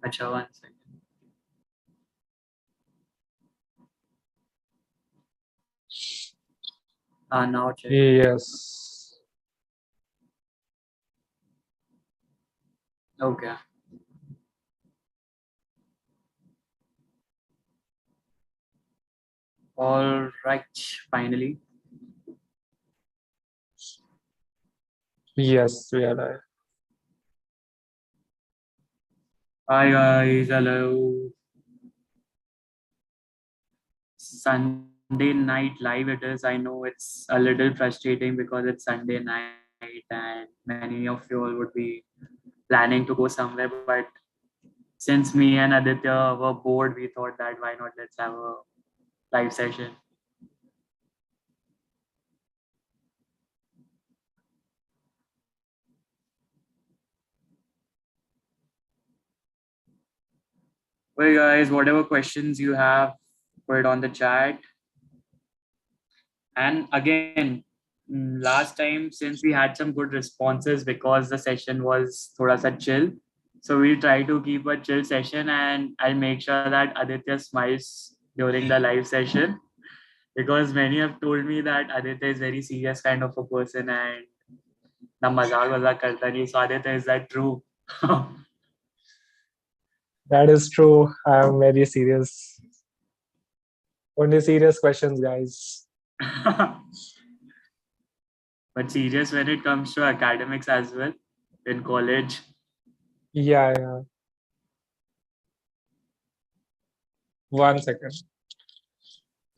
Acha, 1 second. Now check. Yes. Okay. All right. Finally. Yes, we are live. Hi guys. Hello. Sunday night live it is. I know it's a little frustrating because it's Sunday night and many of you all would be planning to go somewhere. But since me and Aditya were bored, we thought that why not let's have a live session. Well, guys, whatever questions you have, put it on the chat. And again, last time, since we had some good responses because the session was thoda sa chill, so we'll try to keep a chill session and I'll make sure that Aditya smiles during the live session because many have told me that Aditya is very serious kind of a person and na mazak karta nahi. So Aditya, is that true? That is true. I am very serious. Only serious questions, guys. But serious when it comes to academics as well in college. Yeah. 1 second.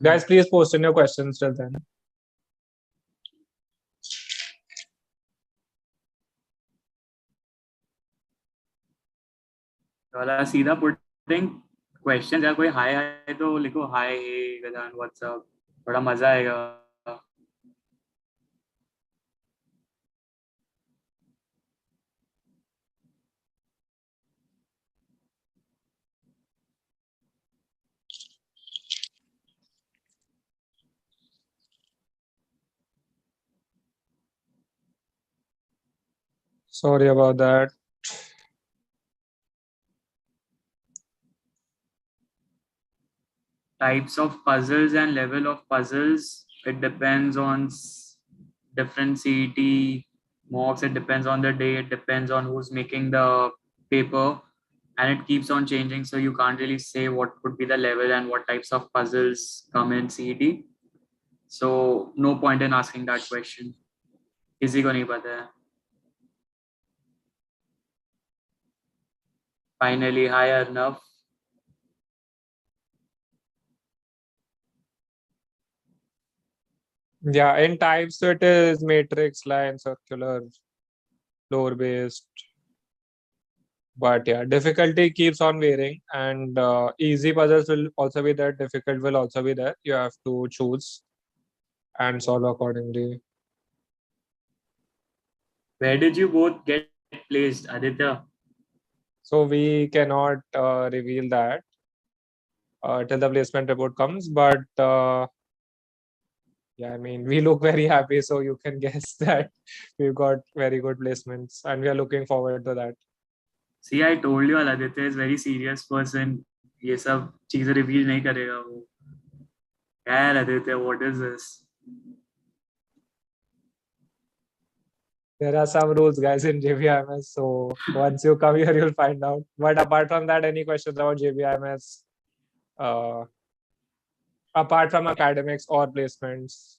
Guys, please post in your questions till then. वाला सीधा putting question या कोई हाय हाय तो लिखो हाय हे विधान WhatsApp थोड़ा मजा आएगा. Sorry about that. Types of puzzles and level of puzzles, it depends on different CET mocks, it depends on the day, it depends on who's making the paper, and it keeps on changing, so you can't really say what could be the level and what types of puzzles come in CET. So no point in asking that question. किसी को नहीं पता है. Finally, hi Arnav. Yeah, in types it is matrix, line, circular, floor based. But yeah, difficulty keeps on varying, and easy puzzles will also be there, difficult will also be there. You have to choose and solve accordingly. Where did you both get placed, Aditya? So we cannot reveal that till the placement report comes, but yeah, I mean, we look very happy, so you can guess that we've got very good placements and we are looking forward to that. See, I told you Aditya is very serious person. ये सब चीजें reveal नहीं करेगा वो. यार Aditya, what is this? There are some rules, guys, in JBIMS. So once you come here, you'll find out. But apart from that, any questions about JBIMS, apart from academics or placements,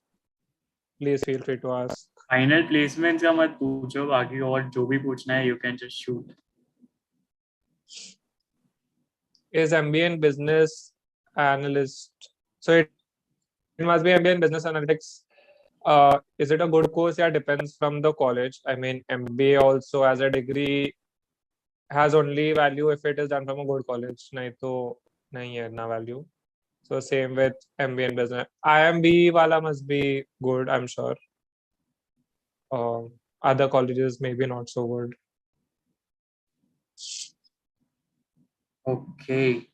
please feel free to ask. Final placements का मत पूछो, बाकी और जो भी पूछना है, you can just shoot. Is MBA in business analyst? So it must be MBA in business analytics. Is it a good course? Yeah, depends from the college. I mean, MBA also as a degree has only value if it is done from a good college. नहीं तो नहीं है ना value. So same with MBA in business. IMB wala must be good, I'm sure. Other colleges maybe not so good. Okay.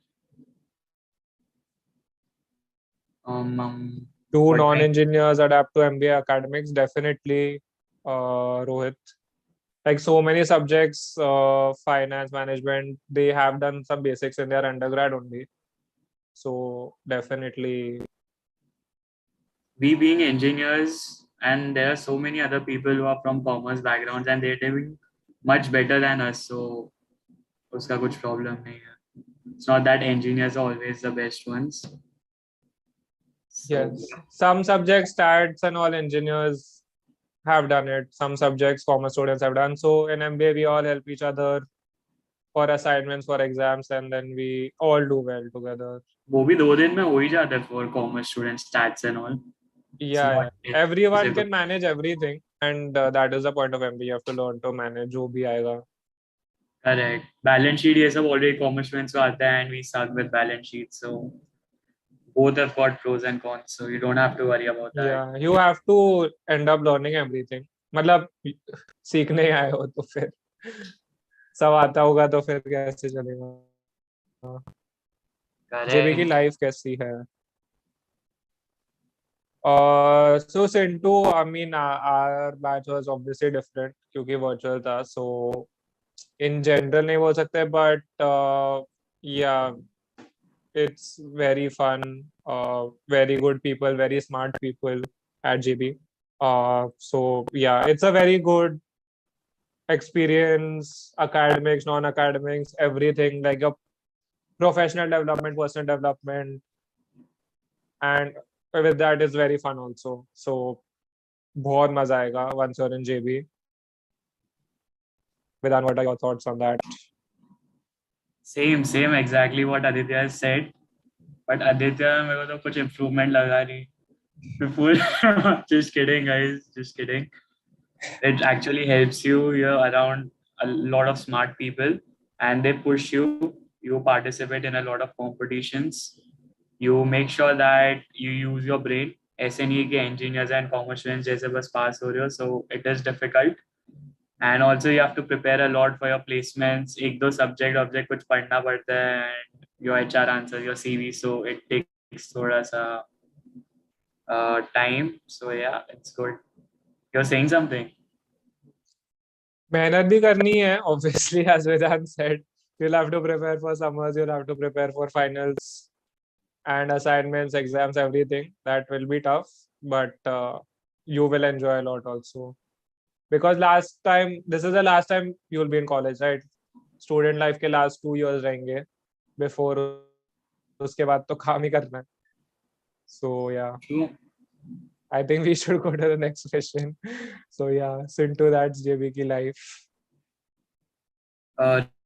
Do non-engineers adapt to MBA academics? Definitely, Rohit. like so many subjects, finance, management, they have done some basics in their undergrad only. So definitely, We being engineers, and there are so many other people who are from commerce backgrounds, and they're doing much better than us. So उसका कुछ problem नहीं है. It's not that engineers are always the best ones. So yes, some subjects, stats and all engineers have done it. Some subjects commerce students have done. So in MBA, we all help each other for assignments, for exams, and then we all do well together. वो भी 2 दिन में हो ही जाता है for commerce students, stats and all. It's Yeah, not yeah. Everyone difficult. can manage everything, and that is the point of MBA. You have to learn to manage जो भी आएगा. Correct. Balance sheet ये सब already commerce students को आता है, and we suck with balance sheet. So both have got pros and cons. So you don't have to worry about that. Yeah, you have to end up learning everything. मतलब सीखने आए हो तो फिर सब आता होगा तो फिर कैसे चलेगा. जेबी की Correct. लाइफ कैसी है? So Sintu, I mean, our batch was obviously different क्योंकि virtual था. So in general नहीं बोल सकते, but yeah, it's very fun. Very good people, very smart people at GB. So yeah, it's a very good experience, academics, non-academics, everything, like a professional development, personal development, and with that is very fun also. So बहुत मजा आएगा once you're in JB. Vidhan, what are your thoughts on that? Same exactly what Aditya has said. But Aditya मेरे को तो कुछ improvement लगा नहीं. Before, just kidding, guys. Just kidding. It actually helps you. You're around a lot of smart people, and they push you. You participate in a lot of competitions. You make sure that you use your brain. ऐसे नहीं कि engineers and commerce students जैसे बस pass हो रहे हो. So it is difficult. And also you have to prepare a lot for your placements. एक दो subject कुछ पढ़ना पड़ता है, and your HR answers your CV. So it takes थोड़ा सा time. So yeah, it's good. You're saying something? मेहनत भी करनी है, obviously, as Vedant said. You'll have to prepare for summers, you'll have to prepare for finals and assignments, exams, everything. That will be tough, but you will enjoy a lot also. Because this is the last time you'll be in college, right? Student life के last 2 years रहेंगे. Before उसके बाद तो काम ही करना है. So yeah. True. I think we should go to the next question. So yeah, Sintu, that's JB ki life.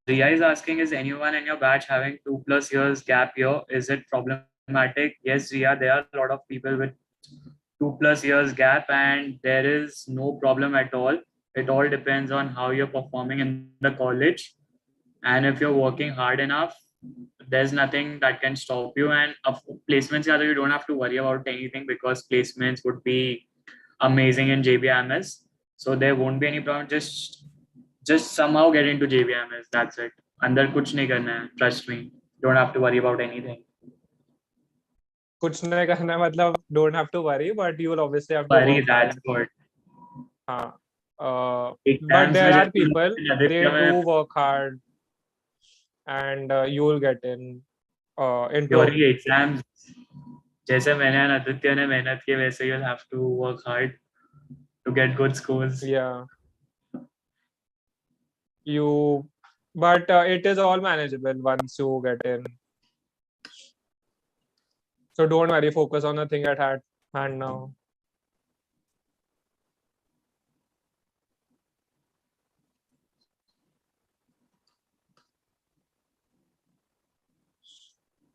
Riya is asking, is anyone in your batch having 2+ years gap year? Is it problematic? Yes, Riya, there are a lot of people with 2+ years gap, and there is no problem at all. It all depends on how you're performing in the college. And if you're working hard enough, there's nothing that can stop you. And placements, you don't have to worry about anything because placements would be amazing in JBIMS. So there won't be any problem. Just somehow get into JBIMS. That's it. अंदर कुछ नहीं करना है. Trust me. Don't have to worry about anything. कुछ नहीं करना है मतलब don't have to worry, but you will obviously have to Worry, work that's hard. good. हाँ. Exams But there में are जैसे people, they Aditya do में work hard, and you will get into during exams, जैसे मैंने और आदित्य ने मेहनत की, वैसे you'll have to work hard to get good scores. yeah. But it is all manageable once you get in. So don't worry, focus on the thing at hand now.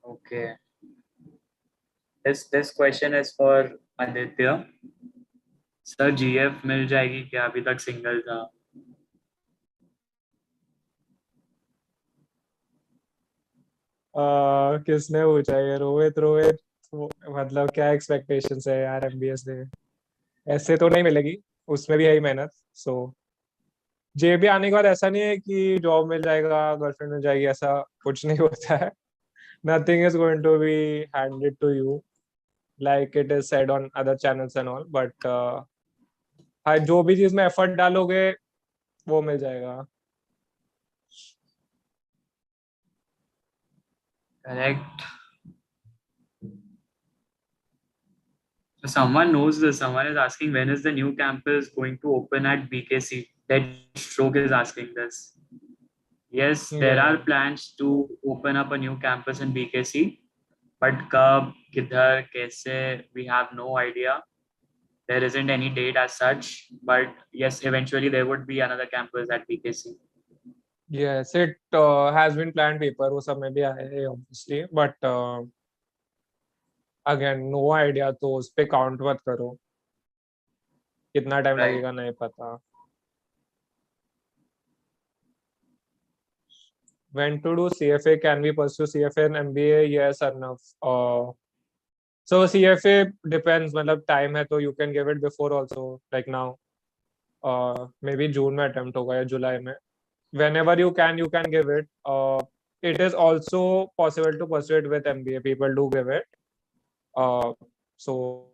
Okay. This question is for Aditya. Sir, GF मिल जाएगी क्या? अभी तक single था. किसने पूछा ये? रोहित मतलब क्या एक्सपेक्टेशंस है यार एमबीए से? ऐसे तो नहीं मिलेगी, उसमें भी है ही मेहनत. सो जेबी आने के बाद ऐसा नहीं है कि जॉब मिल जाएगा, गर्लफ्रेंड मिल जाएगी, ऐसा कुछ नहीं होता है. Nothing is going to be handed to you like it is said on other channels and all, but हाँ, जो भी चीज में एफर्ट डालोगे वो मिल जाएगा. Correct. So someone knows this. Someone is asking when is the new campus going to open at BKC? That stroke is asking this. Yes, there are Yeah. plans to open up a new campus in BKC, but kab, kidhar, kaise, we have no idea. There isn't any date as such, but yes, eventually there would be another campus at BKC. Yes, it has been planned paper. वो सब में भी आए हैं obviously, but again no idea. तो उस पे count मत करो. कितना टाइम Right. लगेगा नहीं पता. When to do CFA? Can we pursue CFA and MBA? Yes or no? So CFA depends. मतलब time है तो you can give it before also, like now. Maybe June में attempt होगा या July में. Whenever you can give it. It is also possible to pursue it with MBA. People do give it. So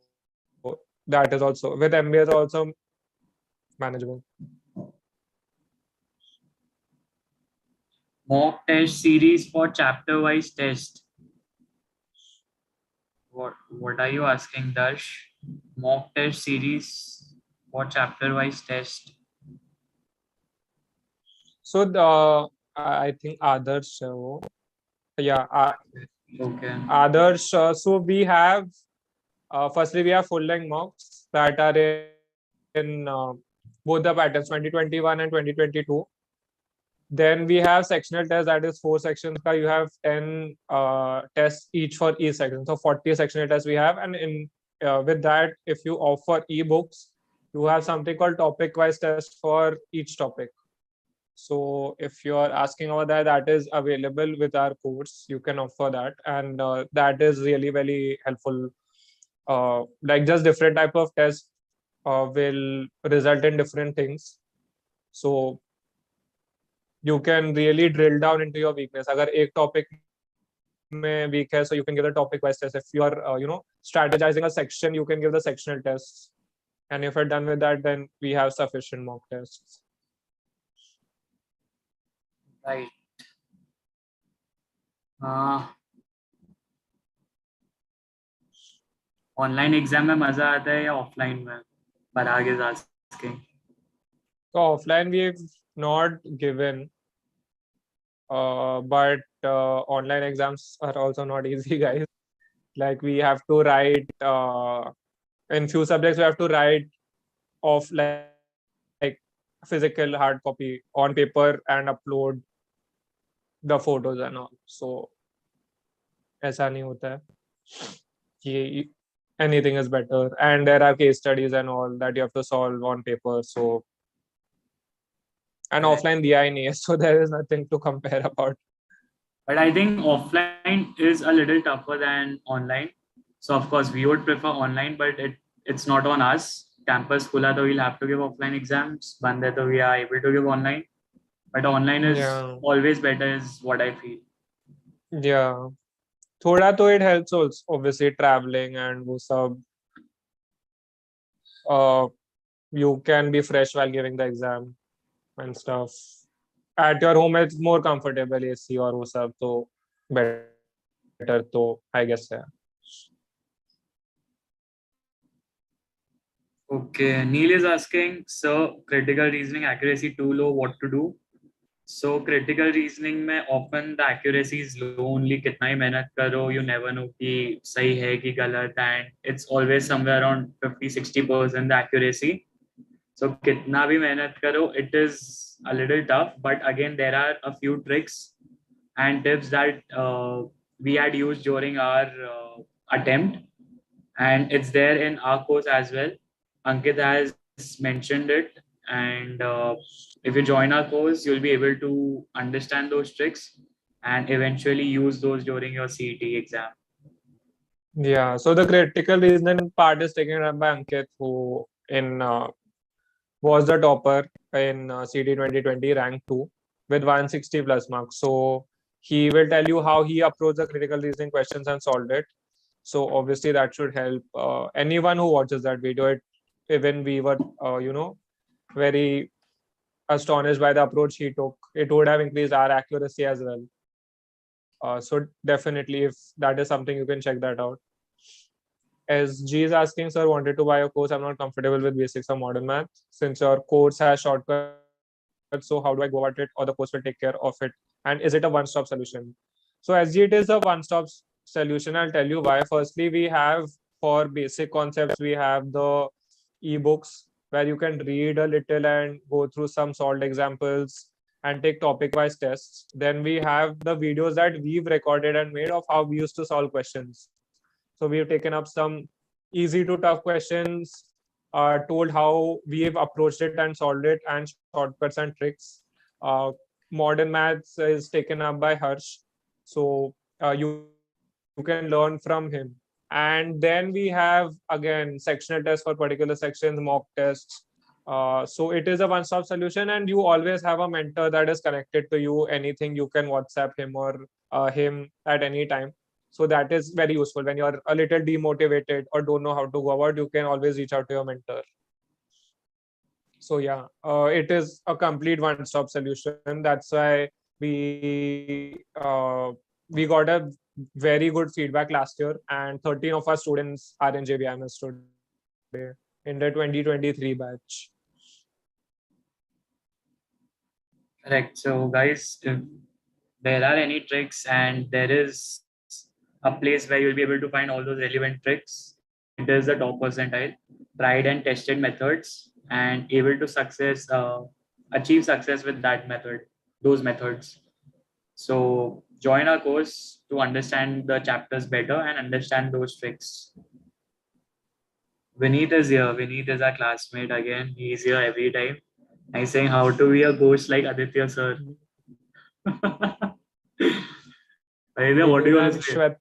that is also with MBA is also manageable. Mock test series for chapter wise test. What are you asking, Darsh? Mock test series for chapter wise test. So I think Adarsh. Yeah. Okay. Adarsh. So we have firstly we have full length mocks that are in both the patterns 2021 and 2022. Then we have sectional tests, that is 4 sections. You have 10 tests each for each section. So 40 sectional tests we have, and in with that, if you offer ebooks, you have something called topic-wise test for each topic. So if you are asking about that, that is available with our course. You can offer that, and that is really very helpful. Like just different type of tests will result in different things. So you can really drill down into your weakness. अगर एक topic में weak है, so you can give the topic wise test. If you are strategizing a section, you can give the sectional tests. And if you're done with that, then we have sufficient mock tests. Right. Online exam में मजा आता है या offline में? Parag is asking. So offline we've not given, but online exams are also not easy, guys. Like we have to write in few subjects we have to write off like physical hard copy on paper and upload the photos and all. So ऐसा नहीं होता है कि anything is better, and there are case studies and all that you have to solve on paper. So and Correct. offline दिया ही नहीं है, so there is nothing to compare about. But I think offline is a little tougher than online. So of course we would prefer online, but it's not on us. Campus खुला तो we'll have to give offline exams. बंद है तो we are able to give online. But online is always better, is what I feel. Yeah. थोड़ा तो it helps also, obviously traveling and वो सब. You can be fresh while giving the exam and stuff. At your home it's more comfortable, AC और वो सब तो better तो I guess है. Okay, Neil is asking, so critical reasoning accuracy too low, what to do? So critical reasoning में often the accuracy is low only. कितना ही मेहनत करो, you never know कि सही है कि गलत, and it's always somewhere around 50-60% the accuracy. So कितना भी मेहनत करो, it is a little tough. But again, there are a few tricks and tips that we had used during our attempt, and it's there in our course as well. Ankit has mentioned it, and if you join our course, you'll be able to understand those tricks and eventually use those during your CET exam. Yeah, so the critical reasoning part is taken up by Ankit, who was the topper in CET 2020 rank 2 with 160 plus marks. So he will tell you how he approached the critical reasoning questions and solved it. So obviously that should help anyone who watches that video. Even we were very astonished by the approach he took. It would have increased our accuracy as well. So definitely, if that is something, you can check that out. As G is asking, sir, wanted to buy a course. I'm not comfortable with basics of modern math. Since your course has shortcuts, so how do I go about it, or the course will take care of it? And is it a one-stop solution? So SG, it is a one-stop solution. I'll tell you why. Firstly, we have, for basic concepts, we have the ebooks where you can read a little and go through some solved examples and take topic-wise tests. Then we have the videos that we've recorded and made of how we used to solve questions. So we've taken up some easy to tough questions, told how we've approached it and solved it, and shortcuts and tricks. Modern maths is taken up by Harsh, so you can learn from him. And then we have, again, sectional tests for particular sections, mock tests. So it is a one-stop solution, and you always have a mentor that is connected to you. Anything you can WhatsApp him or him at any time. So that is very useful when you're a little demotivated or don't know how to go about. You can always reach out to your mentor. So yeah, it is a complete one-stop solution. That's why we got a very good feedback last year, and 13 of our students are in JBIMS today in the 2023 batch. Correct. So, guys, if there are any tricks and there is a place where you'll be able to find all those relevant tricks, it is the top percentile, tried and tested methods, and able to achieve success with that method, those methods. So, join our course to understand the chapters better and understand those tricks. Vineet is here. Vineet is our classmate again. He's here every time. He's saying how to be a ghost like Aditya sir. Aditya, what do you want to say?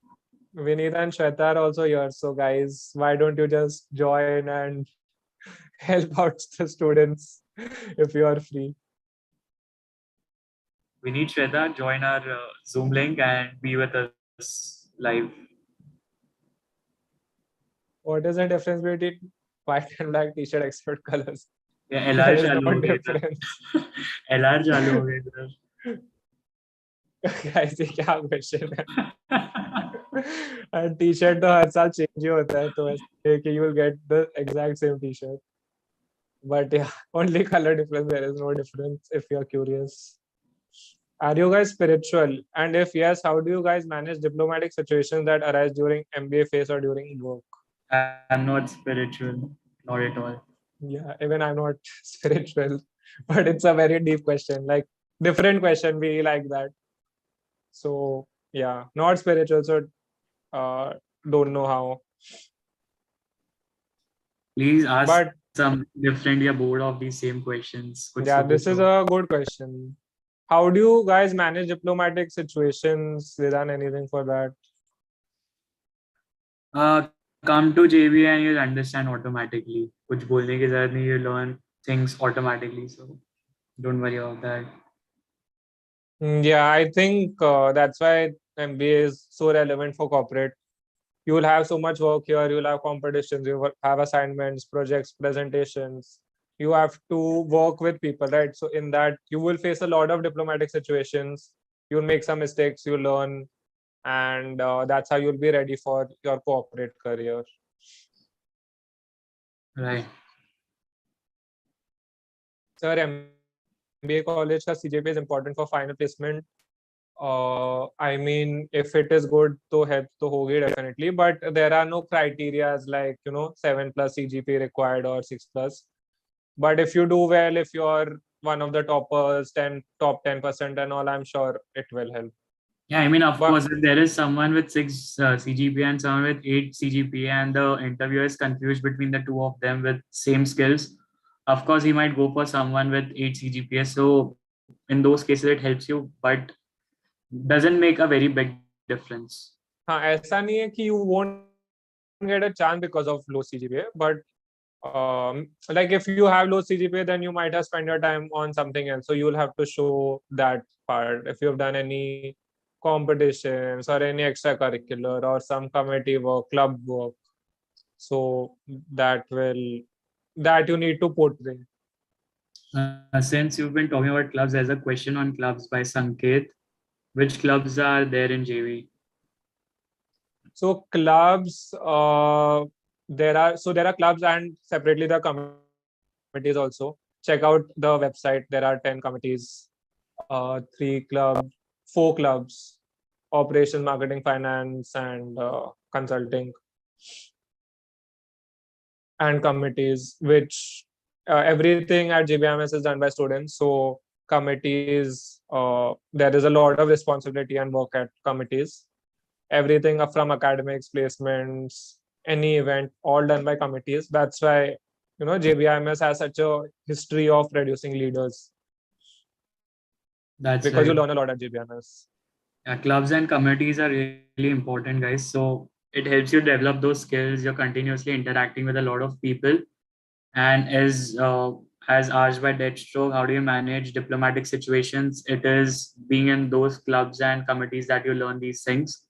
Vineet and Shweta are also here. So guys, why don't you just join and help out the students if you are free? We need Shweta, join our Zoom link and be with us live. What is the difference between white and black t-shirt expert colors? Yeah, There LR is चालू no हो गया difference. LR चालू हो गया इधर. Guys, ये क्या question है? And t-shirt तो हर साल चेंज ही होता है, तो ऐसे कि you will get the exact same t-shirt. But yeah, only color difference. There is no difference if you're curious. Are you guys spiritual? And if yes, how do you guys manage diplomatic situations that arise during MBA phase or during work? I'm not spiritual, not at all. Yeah, even I'm not spiritual, but it's a very deep question. Like different question, we like that. So yeah, not spiritual. So don't know how. Please ask But some different. You're bored of these same questions. yeah, this is a good question. How do you guys manage diplomatic situations? Vidhan, anything for that? Come to JB and you'll understand automatically. कुछ बोलने की जरूरत नहीं. You learn things automatically. So don't worry about that. Yeah, I think that's why MBA is so relevant for corporate. You will have so much work here. You will have competitions. You will have assignments, projects, presentations. You have to work with people, right? So in that, you will face a lot of diplomatic situations. You'll make some mistakes. You learn, and that's how you'll be ready for your corporate career. Right. Sir, MBA college का CGPA is important for final placement. I mean, if it is good, तो है तो होगी definitely. But there are no criterias like 7+ CGPA required or 6+. But if you do well, if you're one of the toppers, top 10% and all, I'm sure it will help. Yeah, I mean, of course, if there is someone with 6 CGPA and someone with 8 CGPA and the interviewer is confused between the two of them with same skills, of course, he might go for someone with 8 CGPA. So in those cases, it helps you, but doesn't make a very big difference. हाँ, ऐसा नहीं है कि you won't get a chance because of low CGPA, but like if you have low CGPA, then you might have spent your time on something else. So you'll have to show that part. If you've done any competitions or any extracurricular or some committee work, club work, so that you need to portray. Since you've been talking about clubs, there's a question on clubs by Sanket. Which clubs are there in JV? So clubs, there are clubs and separately the committees also. Check out the website. There are 10 committees, 3 clubs, 4 clubs, operations, marketing, finance, and consulting, and committees, which everything at JBIMS is done by students. So committees, there is a lot of responsibility and work at committees. Everything up from academics, placements, any event, all done by committees. That's why JBIMS has such a history of reducing leaders, That's because you right. learn a lot at JBIMS. Yeah, clubs and committees are really important, guys. So it helps you develop those skills. You're continuously interacting with a lot of people. And as asked by Deathstroke, how do you manage diplomatic situations? It is being in those clubs and committees that you learn these things.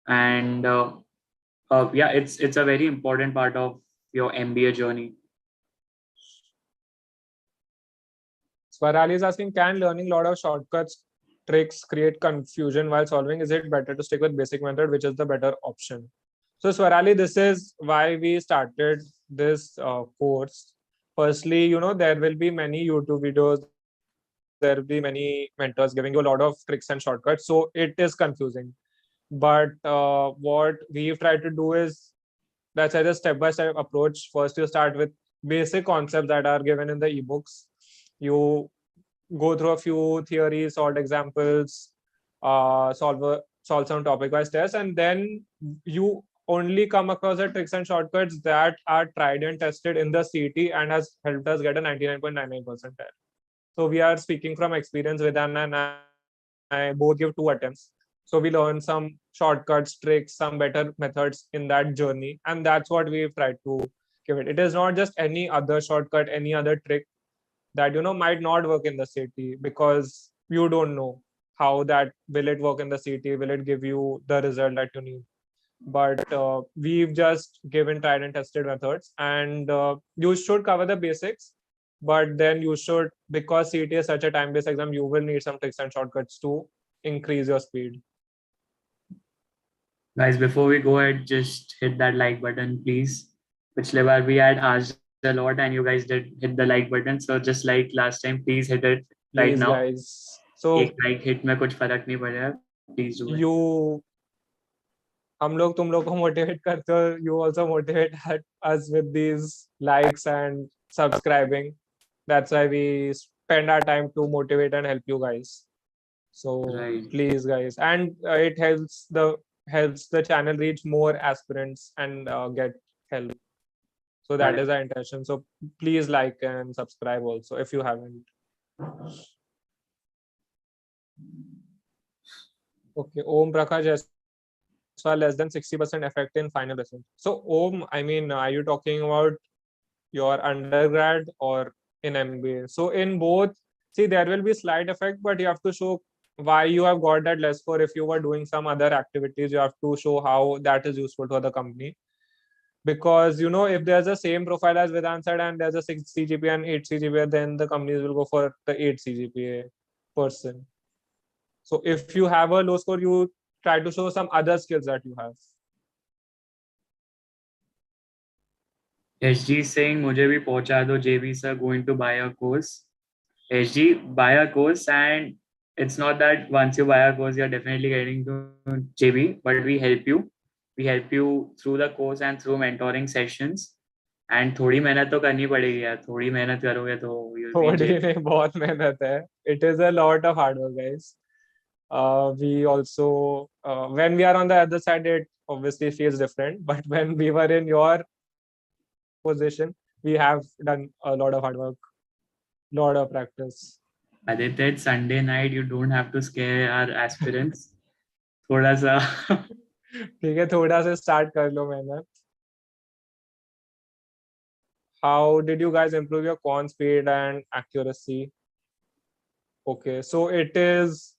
And yeah, it's a very important part of your MBA journey. Swarali is asking, can learning a lot of shortcuts, tricks create confusion while solving? Is it better to stick with basic method, which is the better option? So Swarali, this is why we started this course. Firstly, there will be many YouTube videos, there will be many mentors giving you a lot of tricks and shortcuts. So it is confusing. But what we've tried to do is, that's a step-by-step approach. First, you start with basic concepts that are given in the ebooks. You go through a few theories, solve examples, solve some topic-wise tests, and then you only come across the tricks and shortcuts that are tried and tested in the CET and has helped us get a 99.99 percentile. So we are speaking from experience. Vidhan and I both give 2 attempts. So we learn some shortcuts, tricks, some better methods in that journey, and that's what we've tried to give it. It is not just any other shortcut, any other trick that might not work in the CET, because you don't know how that will it work in the CET, will it give you the result that you need. But we've just given tried and tested methods, and you should cover the basics, but then you should, because CET is such a time-based exam, you will need some tricks and shortcuts to increase your speed. Guys, before we go ahead, just hit that like button, please. Which level we had asked a lot, and you guys did hit the like button. So just like last time, please hit it right Please now. guys, एक so like hit में कुछ फर्क नहीं पड़ेगा. Please do it. you हम लोग तुम लोग को मोटिवेट करते हो, you also motivate us with these likes and subscribing. That's why we spend our time to motivate and help you guys. So Right. please guys, and it helps the channel reach more aspirants and get help. So that is our intention. So please like and subscribe also if you haven't. Okay, Om Prakash Jaiswal, less than 60% effect in final result. So Om, I mean, are you talking about your undergrad or in MBA? So in both, see, there will be slight effect, but you have to show why you have got that less score. If you were doing some other activities, you have to show how that is useful for the company. Because if there's the same profile as Vidhan said, and there's a 6 CGPA and 8 CGPA, then the companies will go for the 8 CGPA person. So if you have a low score, you try to show some other skills that you have. SG is saying मुझे भी पहुंचा दो. JB sir going to buy a course. SG, buy a course, and it's not that once you buy a course you're definitely getting to JB, but we help you. We help you through the course and through mentoring sessions. And थोड़ी मेहनत तो करनी पड़ेगी यार. थोड़ी मेहनत करोगे तो you'll be in थोड़ी JB. नहीं, बहुत मेहनत है. It is a lot of hard work, guys. We also, when we are on the other side, it obviously feels different. But when we were in your position, we have done a lot of hard work, lot of practice. Aditya, it's Sunday night. You don't have to scare our aspirants. थोड़ा सा. ठीक है, थोड़ा सा start कर लो मेहनत. How did you guys improve your con speed and accuracy? Okay, so it is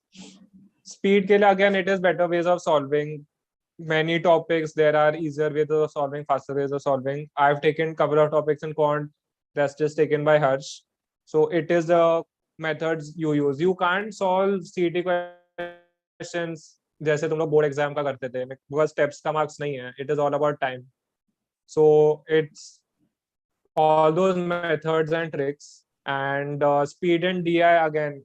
speed ke liye, again, it is better ways of solving many topics. There are easier ways of solving, faster ways of solving. I've taken couple of topics in quant that's just taken by Harsh. So it is the methods you use. You can't solve CET questions जैसे तुम लोग board exam का करते थे, because steps का marks नहीं है. It is all about time. So it's all those methods and tricks. And speed and DI again,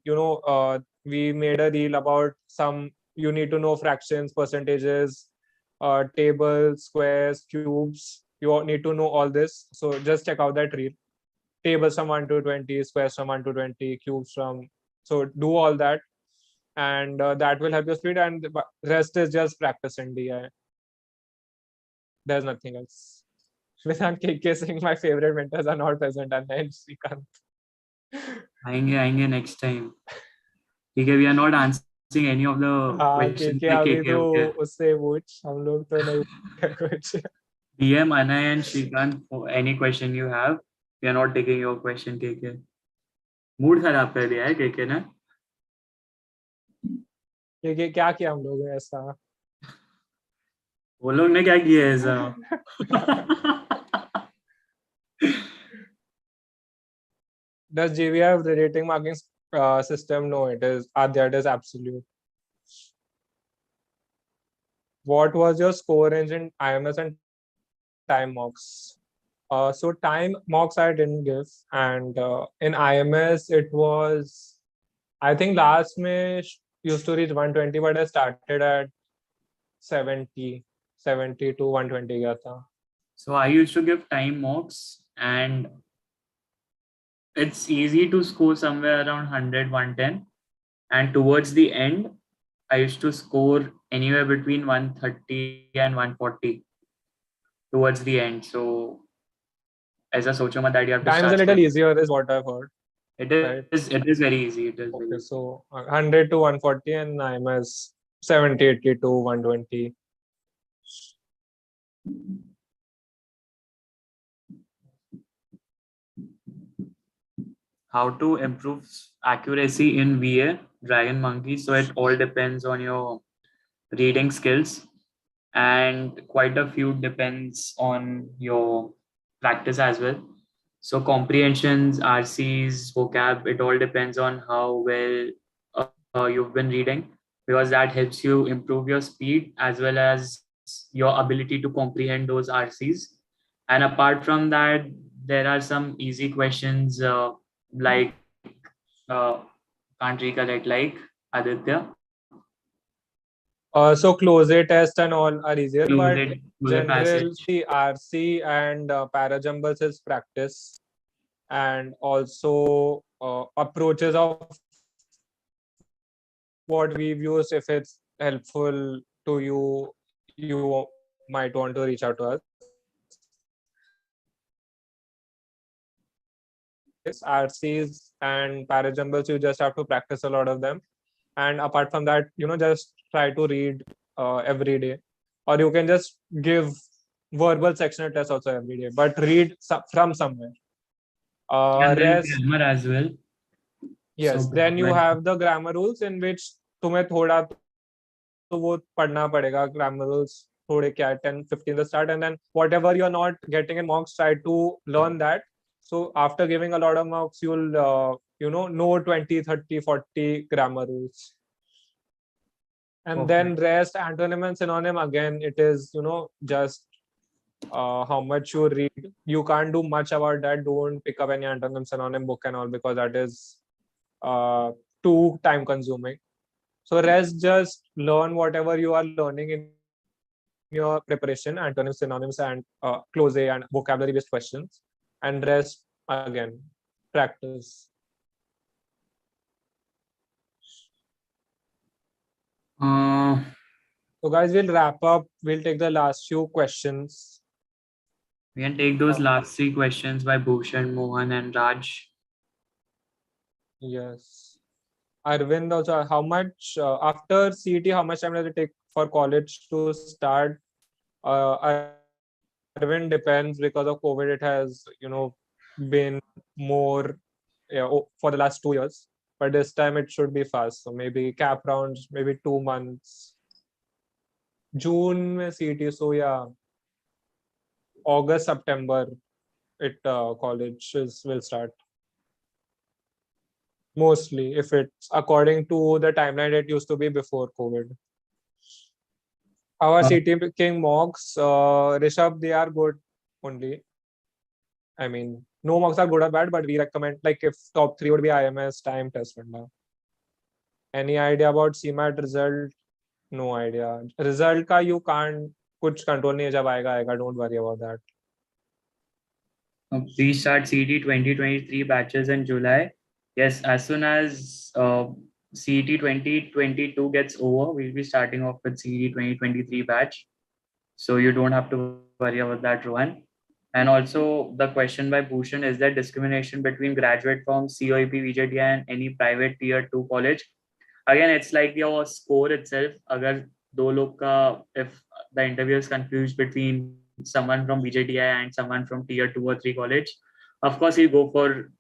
we made a reel about some, you need to know fractions, percentages, tables, squares, cubes. You need to know all this. So just check out that reel. Tables from 1 to 20, squares from 1 to 20, cubes from. So do all that, and that will help your speed. And the rest is just practice in DI. There's nothing else. Vidhan KK saying my favorite mentors are not present, Anay and Shreekanth. आएंगे next time. ठीक है, we are not answering any of the questions KK by अभी KK. तो Okay. उससे पूछ, हम लोग तो नहीं कुछ. DM Anay and Shreekanth for any question you have. We are not taking your question, KK. Mood खराब कर दिया है KK ने. KK क्या किया हम लोगों ने ऐसा? वो लोग ने क्या किया है ऐसा? Does JBI have the rating marking system? No, it is Aditya, it is absolute. What was your score range in IMS and time mocks? So time mocks I didn't give, and in IMS it was, I think last May used to reach 120, but I started at 70 to 120 gaya tha. So I used to give time mocks, and it's easy to score somewhere around 100, 110. And towards the end, I used to score anywhere between 130 and 140 towards the end. So as a sochoma that you have to Time is start a little scoring. easier is what I've heard. It is very easy. It is very Okay, easy. so 100 to 140 and IMS 70, 80 to 120. How to improve accuracy in VA, Dragon Monkey. So it all depends on your reading skills, and quite a few depends on your practice as well. So comprehensions, RCs, vocab, it all depends on how well you've been reading, because that helps you improve your speed as well as your ability to comprehend those RCs. And apart from that, there are some easy questions like uh, can't recollect, like Aditya. So close A test and all are easier, but Close general passage. RC and parajumbles is practice, and also approaches of what we've used. If it's helpful to you, you might want to reach out to us. RCs and parajumbles, you just have to practice a lot of them. And apart from that, just try to read every day, or you can just give verbal sectional tests also every day, but read from somewhere. And then Rest, grammar as well. yes. So Then you have the grammar rules, in which तुम्हें थोड़ा तो वो पढ़ना पड़ेगा. Grammar rules थोड़े क्या 10, 15 the start, and then whatever you're not getting in mocks, try to learn that. So after giving a lot of mocks, you'll know 20, 30, 40 grammar rules. And then rest, antonym and synonym, again, it is just how much you read. You can't do much about that. Don't pick up any antonym synonym book and all, because that is too time consuming. So rest, just learn whatever you are learning in your preparation, antonyms, synonyms, and close A and vocabulary based questions. And rest, again, practice. So guys, we'll wrap up. We'll take the last few questions. We can take those last three questions by Bhushan, Mohan, and Raj. Yes. Arvind also, how much after CET, how much time does it take for college to start? Arvind, depends. Because of COVID, it has been more for the last 2 years, but this time it should be fast. So maybe cap rounds, maybe 2 months. June mein CET, so yeah, August, September, it colleges will start. mostly, if it's according to the timeline it used to be before COVID. Our CT King mocks, Rishabh, they are good only. I mean, no mocks are good or bad, but we recommend, like, if top 3 would be IMS, time, test window. Any idea about CMAT result? No idea. Result ka you can't, कुछ control नहीं है, जब आएगा आएगा, don't worry about that. We start CET 2023 batches in July. Yes, as soon as CET 2022 gets over, we'll be starting off with CET 2023 batch. So you don't have to worry about that, Rohan. And also, the question by Bhushan, is there discrimination between graduate from COEP, VJTI, and any private tier 2 college? Again, it's like your score itself. Agar do log ka, if the interview is confused between someone from VJTI and someone from tier 2 or 3 college, of course you go for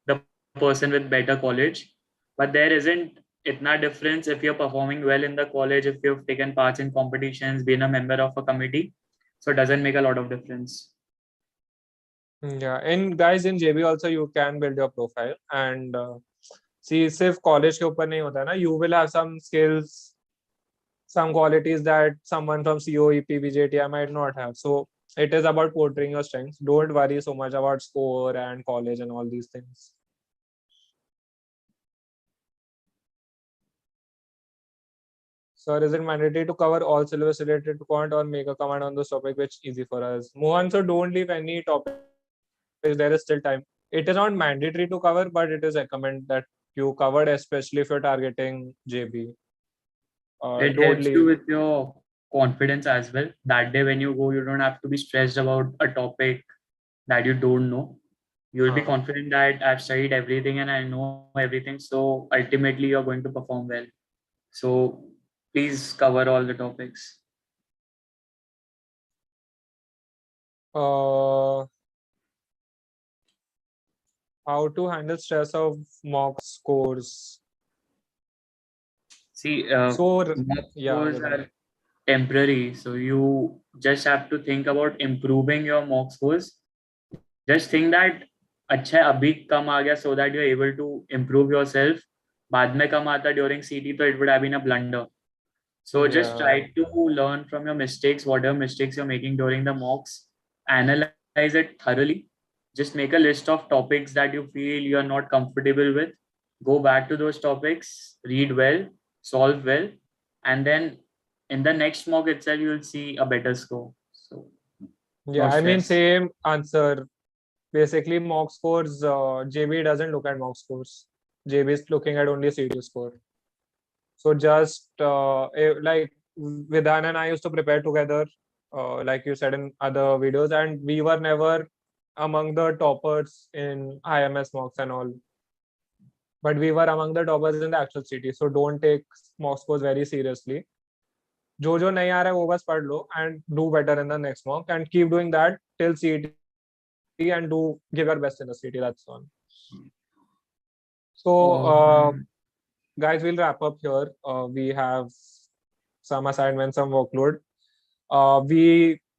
the person with better college. But there isn't itna difference if you're performing well in the college, if you've taken parts in competitions, been a member of a committee. So it doesn't make a lot of difference. Yeah, and guys, in JB also you can build your profile, and see, सिर्फ college के ऊपर नहीं होता है ना, you will have some skills, some qualities that someone from COEP, VJTI might not have. So it is about portraying your strengths. Don't worry so much about score and college and all these things. Sir, is it mandatory to cover all syllabus related to quant or make a comment on this topic which is easy for us? Mohan, so don't leave any topics. There is still time. It is not mandatory to cover, but it is recommended that you covered, especially if you're targeting JB. It Don't helps you leave. with your confidence as well. That day when you go, you don't have to be stressed about a topic that you don't know. You'll be confident that I've studied everything and I know everything. So ultimately, you're going to perform well. So please cover all the topics. How to handle stress of mock scores? See, So mock yeah, scores are temporary. So you just have to think about improving your mock scores. Just think that अच्छा है अभी कम आ गया so that you are able to improve yourself. बाद में कम आता during CT तो it would have been a blunder. So just try to learn from your mistakes, whatever mistakes you're making during the mocks, analyze it thoroughly. Just make a list of topics that you feel you're not comfortable with. Go back to those topics, read well, solve well, and then in the next mock itself, you'll see a better score. So yeah, no I mean, stress. same answer. Basically, mock scores, JB doesn't look at mock scores. JB is looking at only CT score. So just like Vidhan and I used to prepare together, like you said in other videos, and we were never among the toppers in IMS mocks and all. But we were among the toppers in the actual CT. So don't take mock scores very seriously. जो नहीं आ रहा है वो बस पढ़ लो and do better in the next mock and keep doing that till CET and do give your best in the CET. That's all. So guys, we'll wrap up here. We have some assignments, some workload.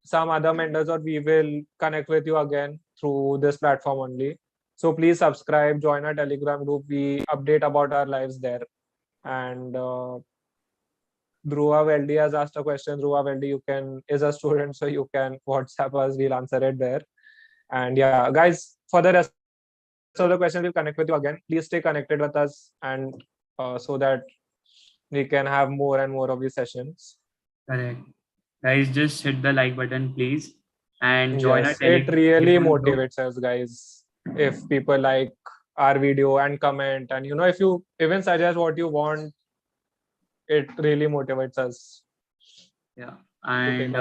Some other mentors or we will connect with you again through this platform only. So please subscribe, join our Telegram group. We update about our lives there. And Dhruva Veldi has asked a question. Dhruva Veldi is a student, so you can WhatsApp us. We'll answer it there. And yeah, guys, for the rest of the questions, we'll connect with you again. Please stay connected with us and so that we can have more and more of these sessions. Correct. Guys, just hit the like button, please. And join our It really Telegram group. motivates us, guys. If people like our video and comment, and if you even suggest what you want, it really motivates us. Yeah. And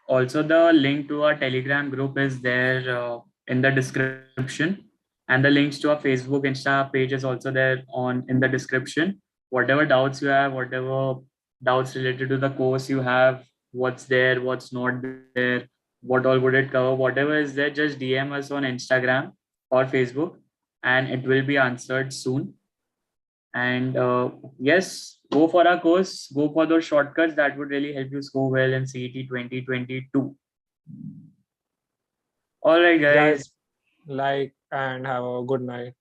also the link to our Telegram group is there in the description. And the links to our Facebook, Insta page is also there in the description. Whatever doubts you have, whatever doubts related to the course you have, what's there, what's not there, what all would it cover, whatever is there, just DM us on Instagram or Facebook and it will be answered soon. And yes, go for our course, go for those shortcuts that would really help you score well in CET 2022. All right, guys. Like and have a good night.